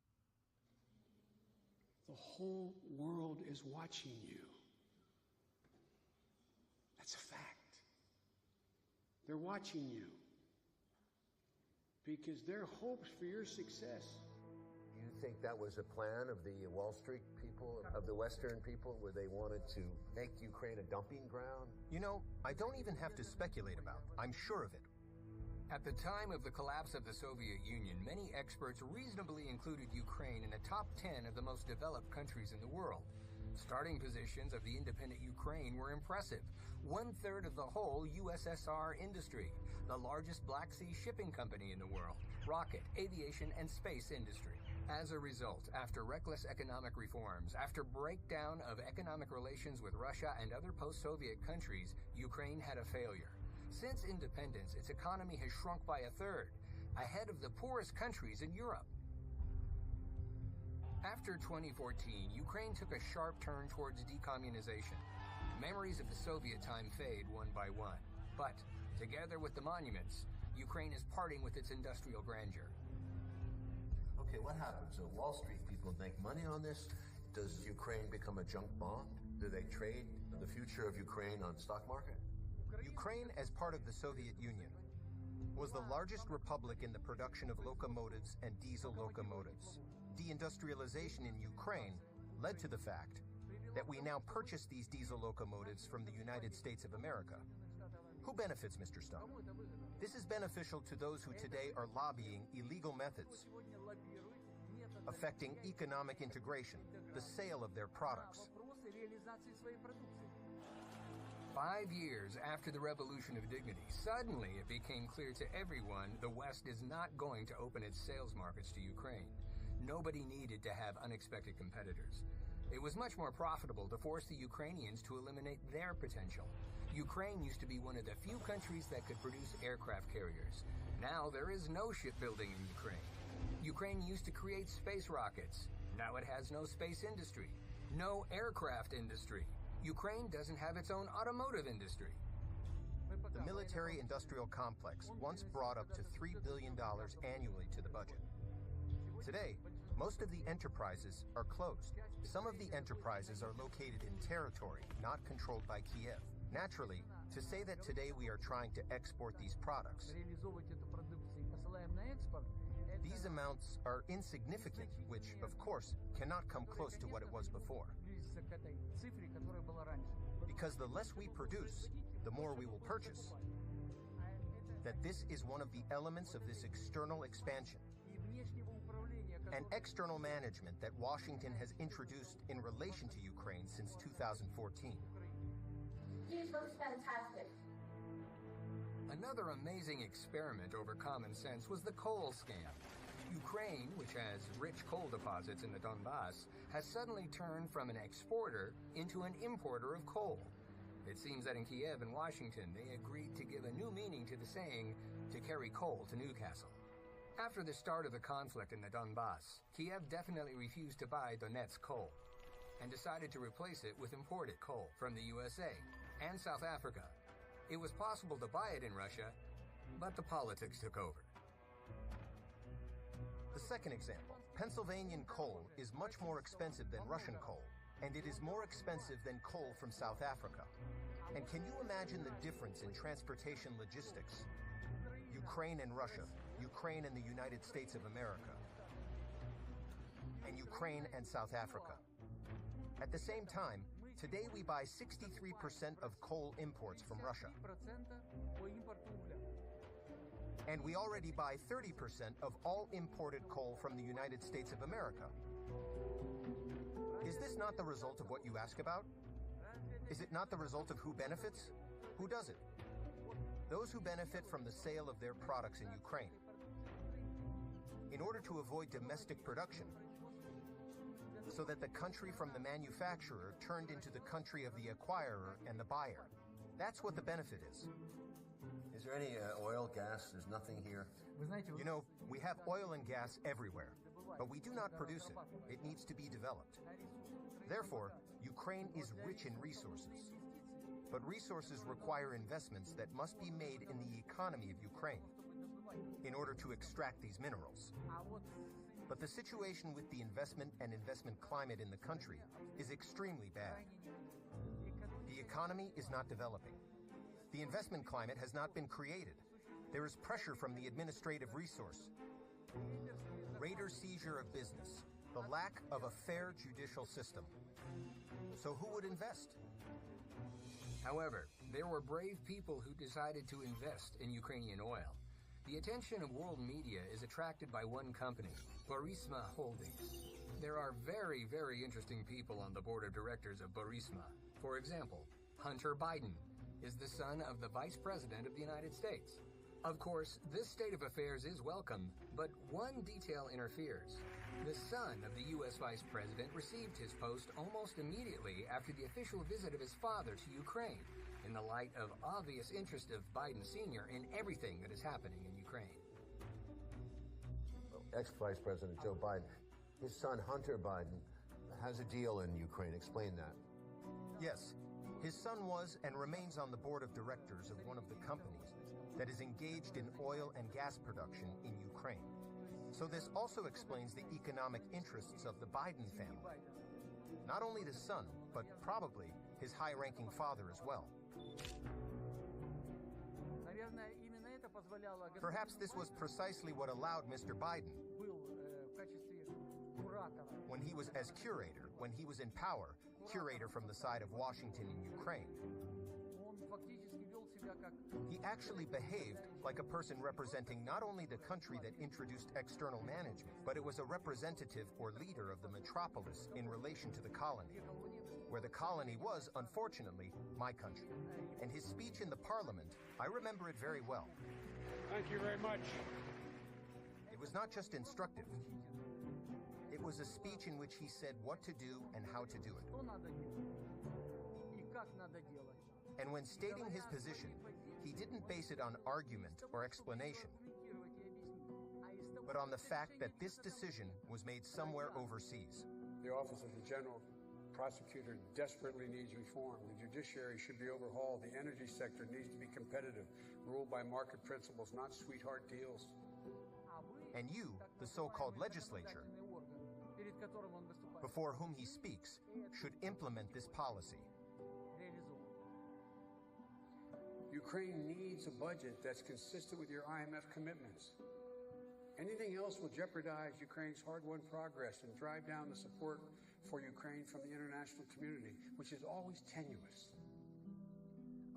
The whole world is watching you. That's a fact. They're watching you because their hopes for your success. You think that was a plan of the Wall Street people, of the Western people, where they wanted to make Ukraine a dumping ground? You know, I don't even have to speculate about it. I'm sure of it. At the time of the collapse of the Soviet Union, many experts reasonably included Ukraine in the top 10 of the most developed countries in the world. Starting positions of the independent Ukraine were impressive. 1/3 of the whole USSR industry, the largest Black Sea shipping company in the world, rocket, aviation, and space industry. As a result, after reckless economic reforms, after breakdown of economic relations with Russia and other post-Soviet countries, Ukraine had a failure. Since independence, its economy has shrunk by 1/3, ahead of the poorest countries in Europe. After 2014, Ukraine took a sharp turn towards decommunization. Memories of the Soviet time fade one by one. But, together with the monuments, Ukraine is parting with its industrial grandeur. Okay, what happens? Wall Street people make money on this? Does Ukraine become a junk bond? Do they trade the future of Ukraine on stock market? Ukraine as part of the Soviet Union. was the largest republic in the production of locomotives and diesel locomotives. Deindustrialization in Ukraine led to the fact that we now purchase these diesel locomotives from the United States of America. Who benefits, Mr. Stone? This is beneficial to those who today are lobbying illegal methods, affecting economic integration, the sale of their products. 5 years after the Revolution of Dignity, suddenly it became clear to everyone the West is not going to open its sales markets to Ukraine. Nobody needed to have unexpected competitors. It was much more profitable to force the Ukrainians to eliminate their potential. Ukraine used to be one of the few countries that could produce aircraft carriers. Now there is no shipbuilding in Ukraine. Ukraine used to create space rockets. Now it has no space industry, no aircraft industry. Ukraine doesn't have its own automotive industry. The military-industrial complex once brought up to $3 billion annually to the budget. Today, most of the enterprises are closed. Some of the enterprises are located in territory not controlled by Kiev. Naturally, to say that today we are trying to export these products, these amounts are insignificant, which, of course, cannot come close to what it was before. Because the less we produce, the more we will purchase. That this is one of the elements of this external expansion. An external management that Washington has introduced in relation to Ukraine since 2014. These looks fantastic. Another amazing experiment over common sense was the coal scam. Ukraine, which has rich coal deposits in the Donbass, has suddenly turned from an exporter into an importer of coal. It seems that in Kiev and Washington, they agreed to give a new meaning to the saying, to carry coal to Newcastle. After the start of the conflict in the Donbass, Kiev definitely refused to buy Donetsk coal and decided to replace it with imported coal from the USA and South Africa. It was possible to buy it in Russia, but the politics took over. The second example, Pennsylvanian coal is much more expensive than Russian coal, and it is more expensive than coal from South Africa. And can you imagine the difference in transportation logistics? Ukraine and Russia, Ukraine and the United States of America, and Ukraine and South Africa. At the same time, today we buy 63% of coal imports from Russia. And we already buy 30% of all imported coal from the United States of America. Is this not the result of what you ask about? Is it not the result of who benefits? Who does it? Those who benefit from the sale of their products in Ukraine. In order to avoid domestic production, so that the country from the manufacturer turned into the country of the acquirer and the buyer. That's what the benefit is. Is there any oil, gas? There's nothing here. You know, we have oil and gas everywhere, but we do not produce it. It needs to be developed. Therefore, Ukraine is rich in resources. But resources require investments that must be made in the economy of Ukraine in order to extract these minerals. But the situation with the investment and investment climate in the country is extremely bad. The economy is not developing. The investment climate has not been created. There is pressure from the administrative resource. Raider seizure of business. The lack of a fair judicial system. So who would invest? However, there were brave people who decided to invest in Ukrainian oil. The attention of world media is attracted by one company, Burisma Holdings. There are very, very interesting people on the board of directors of Burisma. For example, Hunter Biden is the son of the Vice President of the United States. Of course, this state of affairs is welcome, but one detail interferes. The son of the U.S. Vice President received his post almost immediately after the official visit of his father to Ukraine, in the light of obvious interest of Biden Sr. in everything that is happening in Ukraine. Ex-Vice President Joe Biden, his son Hunter Biden has a deal in Ukraine. Explain that. Yes, his son was and remains on the board of directors of one of the companies that is engaged in oil and gas production in Ukraine. So this also explains the economic interests of the Biden family. Not only the son, but probably his high-ranking father as well. Perhaps this was precisely what allowed Mr. Biden, when he was as curator, when he was in power, curator from the side of Washington in Ukraine, he actually behaved like a person representing not only the country that introduced external management, but it was a representative or leader of the metropolis in relation to the colony, where the colony was, unfortunately, my country. And his speech in the parliament, I remember it very well. Thank you very much. It was not just instructive. It was a speech in which he said what to do and how to do it. And when stating his position, he didn't base it on argument or explanation, but on the fact that this decision was made somewhere overseas. The Office of the General Prosecutor desperately needs reform. The judiciary should be overhauled. The energy sector needs to be competitive, ruled by market principles, not sweetheart deals. And you, the so-called legislature, before whom he speaks, should implement this policy. Ukraine needs a budget that's consistent with your IMF commitments. Anything else will jeopardize Ukraine's hard-won progress and drive down the support for Ukraine from the international community, which is always tenuous.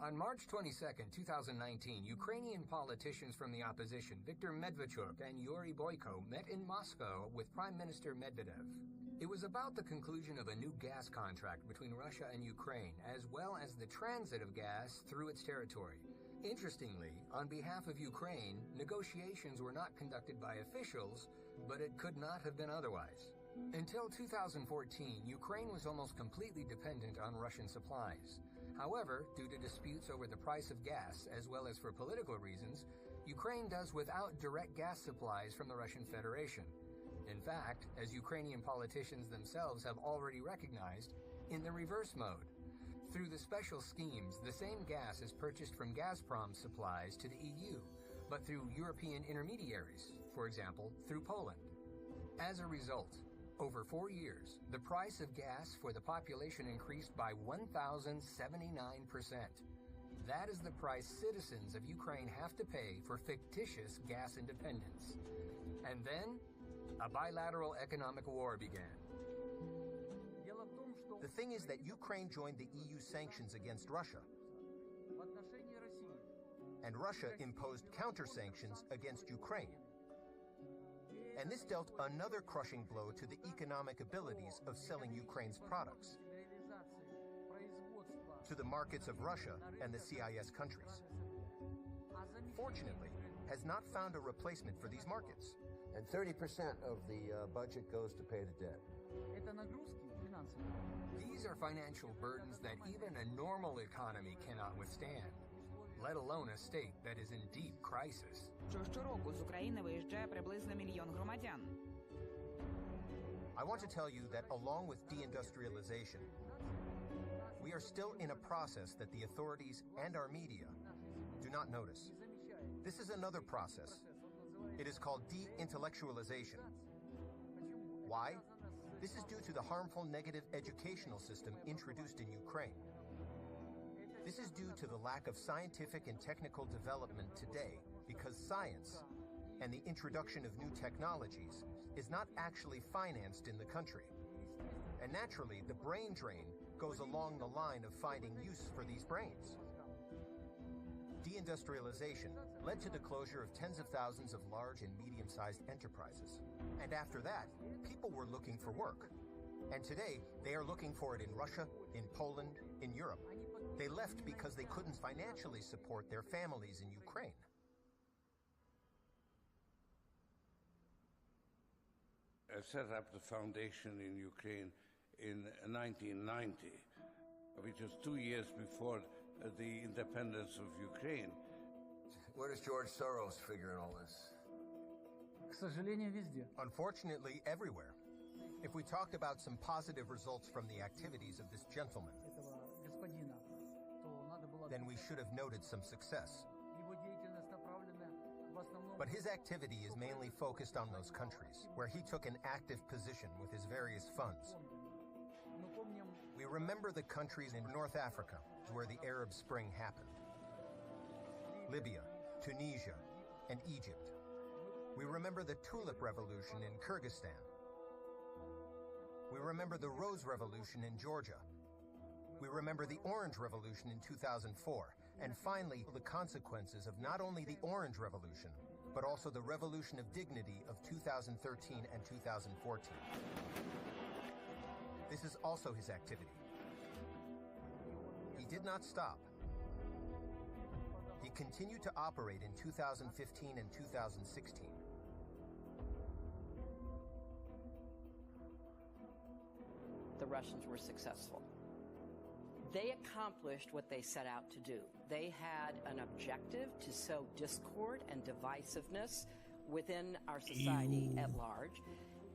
On March 22, 2019, Ukrainian politicians from the opposition, Viktor Medvedchuk and Yuri Boyko, met in Moscow with Prime Minister Medvedev. It was about the conclusion of a new gas contract between Russia and Ukraine, as well as the transit of gas through its territory. Interestingly, on behalf of Ukraine, negotiations were not conducted by officials, but it could not have been otherwise. Until 2014, Ukraine was almost completely dependent on Russian supplies. However, due to disputes over the price of gas, as well as for political reasons, Ukraine does without direct gas supplies from the Russian Federation. In fact, as Ukrainian politicians themselves have already recognized, in the reverse mode. Through the special schemes, the same gas is purchased from Gazprom supplies to the EU, but through European intermediaries, for example, through Poland. As a result, over 4 years, the price of gas for the population increased by 1,079%. That is the price citizens of Ukraine have to pay for fictitious gas independence. And then, a bilateral economic war began. The thing is that Ukraine joined the EU sanctions against Russia, and Russia imposed counter-sanctions against Ukraine. And this dealt another crushing blow to the economic abilities of selling Ukraine's products to the markets of Russia and the CIS countries. Fortunately, has not found a replacement for these markets. And 30% of the budget goes to pay the debt. These are financial burdens that even a normal economy cannot withstand, let alone a state that is in deep crisis. Щороку з України виїжджає приблизно 1 мільйон громадян. I want to tell you that along with deindustrialization, we are still in a process that the authorities and our media do not notice. This is another process. It is called de-intellectualization. Why? This is due to the harmful negative educational system introduced in Ukraine. This is due to the lack of scientific and technical development today because science and the introduction of new technologies is not actually financed in the country. And naturally, the brain drain goes along the line of finding use for these brains. Deindustrialization led to the closure of tens of thousands of large and medium-sized enterprises. And after that, people were looking for work. And today, they are looking for it in Russia, in Poland, in Europe. They left because they couldn't financially support their families in Ukraine. I set up the foundation in Ukraine in 1990, which was 2 years before the independence of Ukraine. Where does George Soros figure in all this? К сожалению, везде. Unfortunately, everywhere. If we talked about some positive results from the activities of this gentleman, then we should have noted some success. But his activity is mainly focused on those countries where he took an active position with his various funds. We remember the countries in North Africa where the Arab Spring happened. Libya, Tunisia, and Egypt. We remember the Tulip Revolution in Kyrgyzstan. We remember the Rose Revolution in Georgia. We remember the Orange Revolution in 2004. And finally, the consequences of not only the Orange Revolution, but also the Revolution of Dignity of 2013 and 2014. This is also his activity. He did not stop. He continued to operate in 2015 and 2016. The Russians were successful. They accomplished what they set out to do. They had an objective to sow discord and divisiveness within our society at large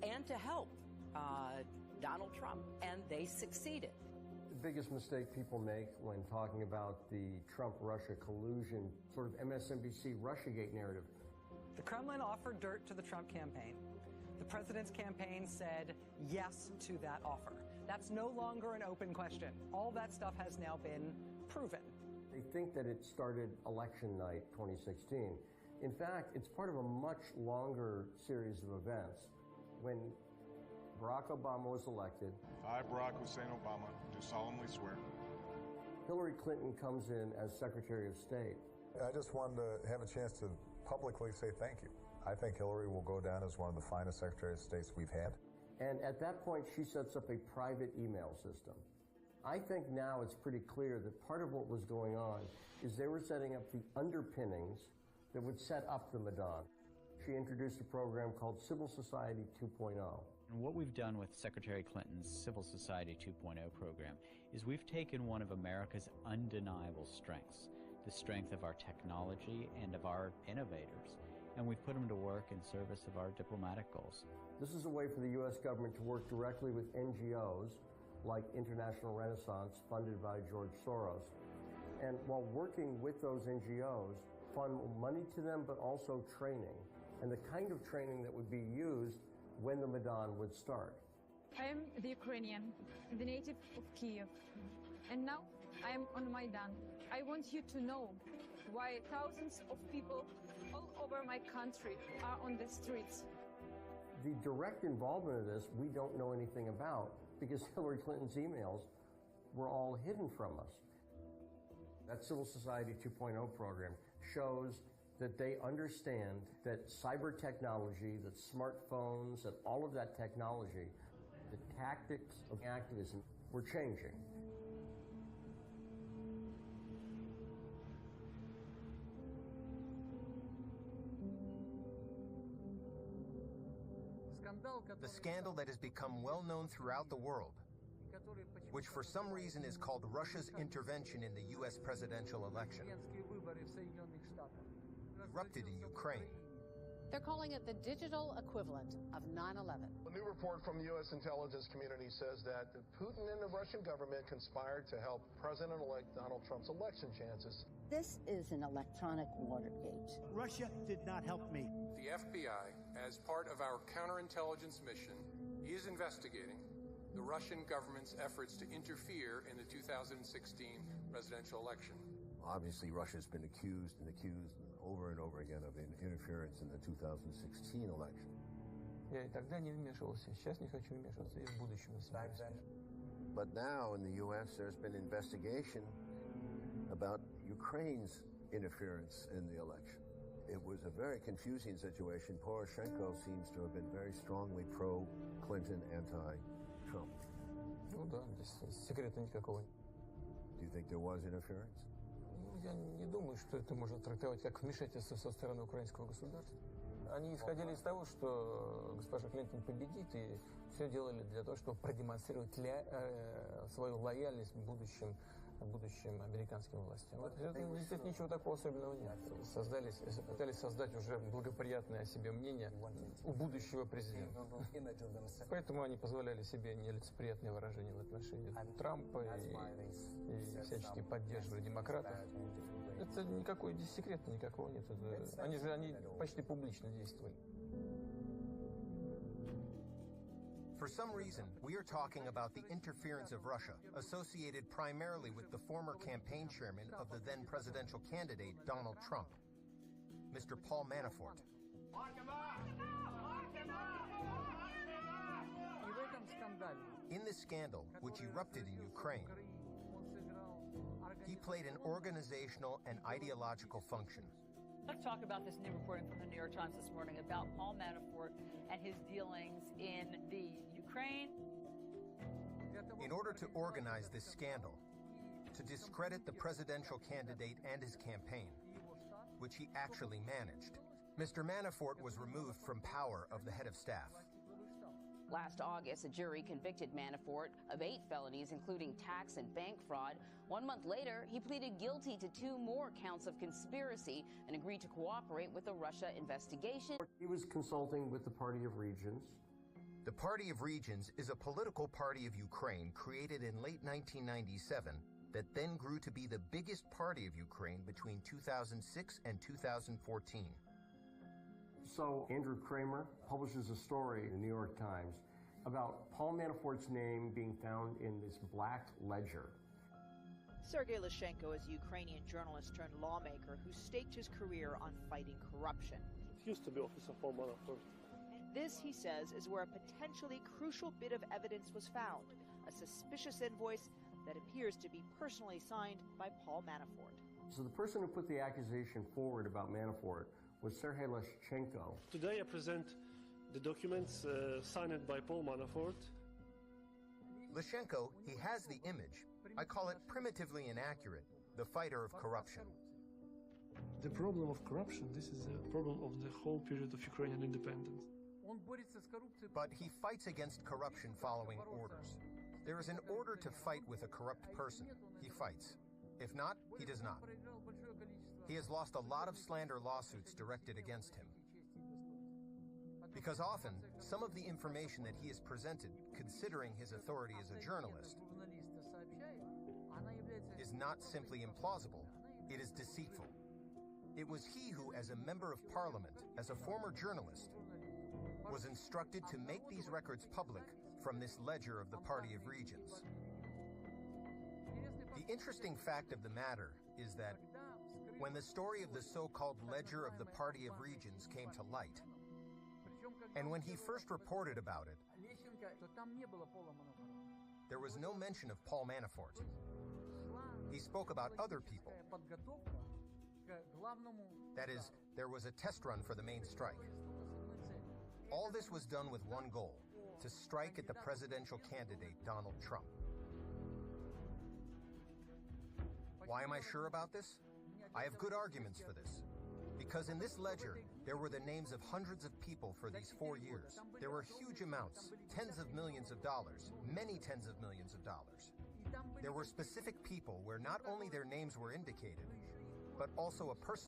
and to help Donald Trump, and they succeeded. The biggest mistake people make when talking about the Trump-Russia collusion, sort of MSNBC Russiagate narrative. The Kremlin offered dirt to the Trump campaign. The president's campaign said yes to that offer. That's no longer an open question. All that stuff has now been proven. They think that it started election night 2016. In fact, it's part of a much longer series of events. When Barack Obama was elected, I, Barack Hussein Obama, do solemnly swear. Hillary Clinton comes in as Secretary of State. I just wanted to have a chance to publicly say thank you. I think Hillary will go down as one of the finest Secretaries of States we've had. And at that point, she sets up a private email system. I think now it's pretty clear that part of what was going on is they were setting up the underpinnings that would set up the Maidan. She introduced a program called Civil Society 2.0. And what we've done with Secretary Clinton's Civil Society 2.0 program is we've taken one of America's undeniable strengths, the strength of our technology and of our innovators, and we've put them to work in service of our diplomatic goals. This is a way for the U.S. government to work directly with NGOs like International Renaissance, funded by George Soros. And while working with those NGOs, fund money to them, but also training, and the kind of training that would be used when the Maidan would start. I am the Ukrainian, the native of Kiev, and now I am on Maidan. I want you to know why thousands of people all over my country are on the streets. The direct involvement of this, we don't know anything about because Hillary Clinton's emails were all hidden from us. That Civil Society 2.0 program shows that they understand that cyber technology, that smartphones, that all of that technology, the tactics of activism were changing. The scandal that has become well known throughout the world, which for some reason is called Russia's intervention in the U.S. presidential election, erupted in Ukraine. They're calling it the digital equivalent of 9/11. A new report from the U.S. intelligence community says that Putin and the Russian government conspired to help President-elect Donald Trump's election chances. This is an electronic Watergate. Russia did not help me. The FBI, as part of our counterintelligence mission, is investigating the Russian government's efforts to interfere in the 2016 presidential election. Obviously, Russia's been accused over and over again of interference in the 2016 election. Я и тогда не вмешивался, сейчас не хочу вмешиваться, и в будущем не собираюсь. But now in the U.S. there's been investigation about Ukraine's interference in the election. It was a very confusing situation. Poroshenko seems to have been very strongly pro-Clinton, anti-Trump. Ну да, здесь секрета никакого. Do you think there was interference? Я не думаю, что это можно трактовать как вмешательство со стороны украинского государства. Они исходили из того, что госпожа Клинтон победит, и все делали для того, чтобы продемонстрировать свою лояльность будущим американским властям. Здесь ничего такого особенного нет. Пытались создать уже благоприятное о себе мнение у будущего президента. Поэтому они позволяли себе нелицеприятные выражения в отношении Трампа и всячески поддерживали демократов. Это никакой здесь секрета никакого нет. Они почти публично действовали. For some reason, we are talking about the interference of Russia, associated primarily with the former campaign chairman of the then presidential candidate, Donald Trump. Mr. Paul Manafort. In this scandal, which erupted in Ukraine, he played an organizational and ideological function. Let's talk about this new reporting from the New York Times this morning about Paul Manafort and his dealings in the Ukraine. In order to organize this scandal, to discredit the presidential candidate and his campaign, which he actually managed, Mr. Manafort was removed from power of the head of staff. Last August, a jury convicted Manafort of 8 felonies, including tax and bank fraud. 1 month later, he pleaded guilty to 2 more counts of conspiracy and agreed to cooperate with the Russia investigation. He was consulting with the Party of Regions. The Party of Regions is a political party of Ukraine created in late 1997 that then grew to be the biggest party of Ukraine between 2006 and 2014. So Andrew Kramer publishes a story in the New York Times about Paul Manafort's name being found in this black ledger. Sergei Lushenko is a Ukrainian journalist turned lawmaker who staked his career on fighting corruption. It used to be office of Paul Manafort. This, he says, is where a potentially crucial bit of evidence was found, a suspicious invoice that appears to be personally signed by Paul Manafort. So the person who put the accusation forward about Manafort was Sergei Lushenko. Today I present the documents signed by Paul Manafort. Lushenko, he has the image. I call it primitively inaccurate, the fighter of corruption. The problem of corruption, this is a problem of the whole period of Ukrainian independence. But he fights against corruption following orders. There is an order to fight with a corrupt person. He fights. If not, he does not. He has lost a lot of slander lawsuits directed against him. Because often, some of the information that he has presented, considering his authority as a journalist, is not simply implausible, it is deceitful. It was he who, as a member of parliament, as a former journalist, was instructed to make these records public from this ledger of the Party of Regions. The interesting fact of the matter is that when the story of the so-called ledger of the Party of Regions came to light, and when he first reported about it, there was no mention of Paul Manafort. He spoke about other people. That is, there was a test run for the main strike. All this was done with one goal, to strike at the presidential candidate, Donald Trump. Why am I sure about this? I have good arguments for this. Because in this ledger, there were the names of hundreds of people for these 4 years. There were huge amounts, tens of millions of dollars, many tens of millions of dollars. There were specific people where not only their names were indicated, but also a personal